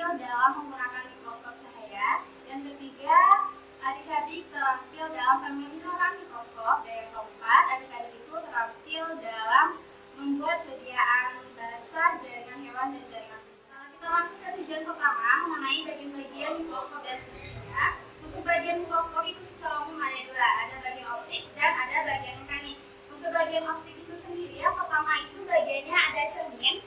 terampil dalam menggunakan mikroskop cahaya. Yang ketiga, adik-adik terampil dalam pemeliharaan mikroskop. Dan yang keempat, adik-adik itu terampil dalam membuat sediaan basah jaringan hewan dan jaringan tumbuhan. Kita masuk ke tujuan pertama mengenai bagian-bagian mikroskop dan fungsinya. Untuk bagian mikroskop itu secara umum ada dua, ada bagian optik dan ada bagian mekanik. Untuk bagian optik itu sendiri, yang pertama itu bagiannya ada cermin,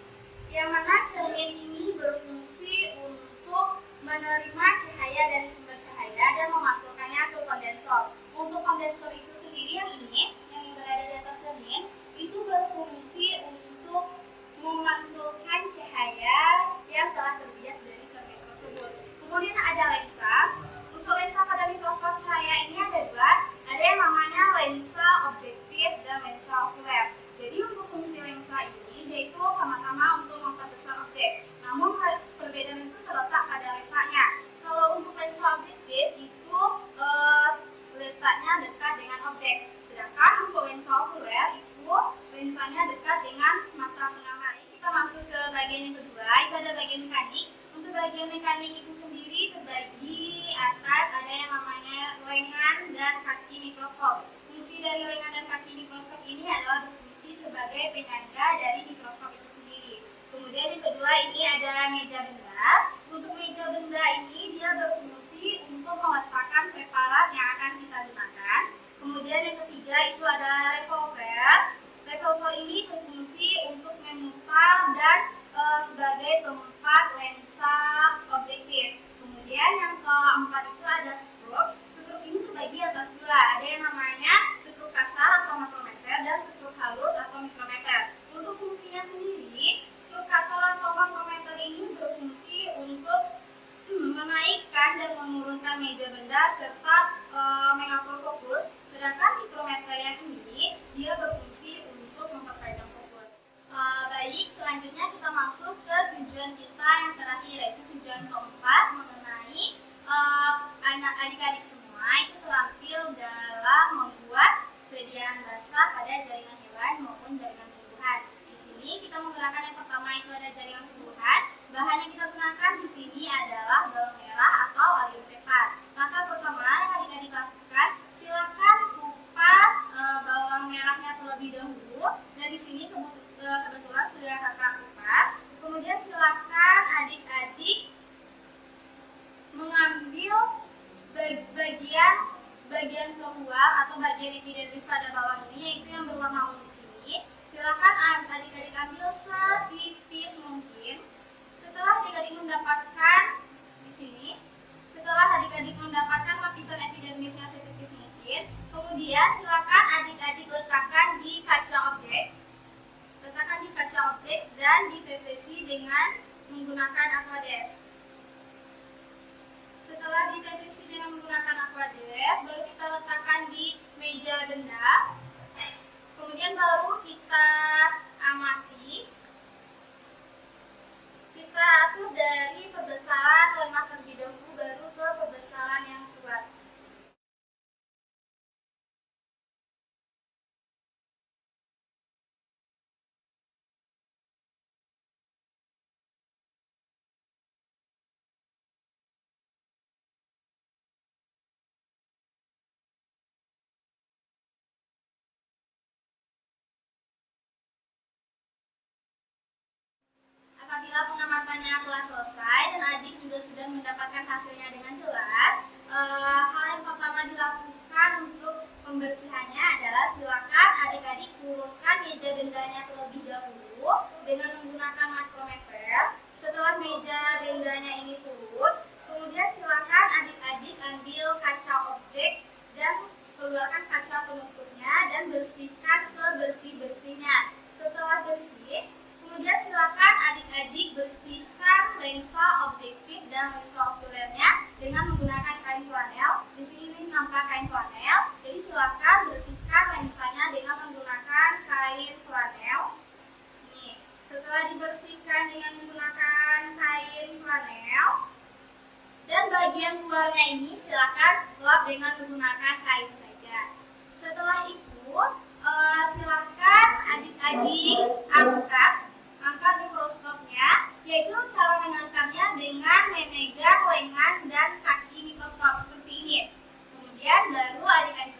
yang mana cermin ini berfungsi untuk menerima cahaya dari sumber cahaya dan memantulkannya ke kondensor. Untuk kondensor itu sendiri yang ini, yang berada di atas cermin, itu berfungsi untuk memantulkan cahaya yang telah terbias dari cermin tersebut. Kemudian ada lensa. Untuk lensa pada mikroskop cahaya ini ada dua, ada yang namanya lensa objektif dan lensa okuler. Jadi untuk fungsi lensa ini, dia itu sama-sama untuk memperbesar objek. Namun perbedaan itu terletak pada letaknya. Kalau untuk lensa objektif itu letaknya dekat dengan objek. Sedangkan untuk lensa okuler itu lensanya dekat dengan mata pengamatan. Kita masuk ke bagian yang kedua, itu ada bagian mekanik. Untuk bagian mekanik itu sendiri terbagi atas ada yang namanya lengan dan kaki mikroskop. Fungsi dari lengan dan kaki mikroskop ini adalah berfungsi sebagai penyangga dari mikroskop itu sendiri. Kemudian yang kedua ini ada meja benda. Untuk meja benda ini dia berfungsi untuk meletakkan preparat yang akan kita gunakan. Kemudian yang ketiga itu ada revolver. Revolver ini berfungsi untuk memutar dan sebagai tempat lensa objektif. Kemudian yang keempat itu ada skrup. Skrup ini terbagi atas dua. Ada yang namanya skrup kasar atau makrometer dan skrup halus atau mikrometer. Untuk fungsinya sendiri, skrup kasar atau makrometer ini berfungsi untuk menaikkan dan menurunkan meja benda serta mengatur fokus. Sedangkan mikrometer yang ini dia berfungsi untuk mempertajam fokus. Baik, selanjutnya kita masuk ke tujuan kita yang terakhir, yaitu tujuan keempat mengenai adik-adik semua itu terampil dalam membuat sediaan basah pada jaringan hewan maupun jaringan tumbuhan. Di sini kita menggunakan yang pertama itu ada jaringan tumbuhan. Bahan yang kita gunakan di sini adalah bawang merah atau alium sepat. Maka pertama yang adik-adik lakukan, silakan kupas bawang merahnya terlebih dahulu. Dan di sini kebetulan sudah kakak kupas. Kemudian silakan adik-adik mengambil bagian keluar atau bagian epidermis pada bawang ini, yaitu yang berwarna ungu di sini. Silakan adik-adik ambil setipis mungkin. Setelah adik-adik mendapatkan di sini, setelah adik-adik mendapatkan lapisan epidermisnya setipis mungkin, kemudian silakan adik-adik letakkan di kaca objek. Letakkan di kaca objek dan dipepesi dengan menggunakan aquades. Setelah dipepesi dengan menggunakan aquades, baru kita letakkan di meja benda. Kemudian baru kita amati. Kita atur dari perbesaran lemah terlebih dahulu baru ke perbesaran yang kuat. Apabila pengamatannya telah selesai dan adik juga sudah mendapatkan hasilnya dengan jelas, hal yang pertama dilakukan untuk pembersihannya adalah silakan adik-adik turunkan meja bendanya terlebih dahulu dengan menggunakan makrometer. Setelah meja bendanya ini turun, kemudian silakan adik-adik ambil kaca objek dan keluarkan kaca penutupnya dan bersihkan sebersih-bersihnya. Setelah bersih, kemudian silakan adik-adik bersihkan lensa objektif dan lensa okulernya dengan menggunakan kain flanel. Di sini nampak kain flanel. Jadi silakan bersihkan lensanya dengan menggunakan kain flanel. Nih, setelah dibersihkan dengan menggunakan kain flanel dan bagian luarnya ini silakan lap dengan menggunakan kain saja. Setelah itu, silakan adik-adik angkat mikroskopnya yaitu cara mengenalkannya dengan memegang lengan dan kaki mikroskop seperti ini. Kemudian baru adik-adik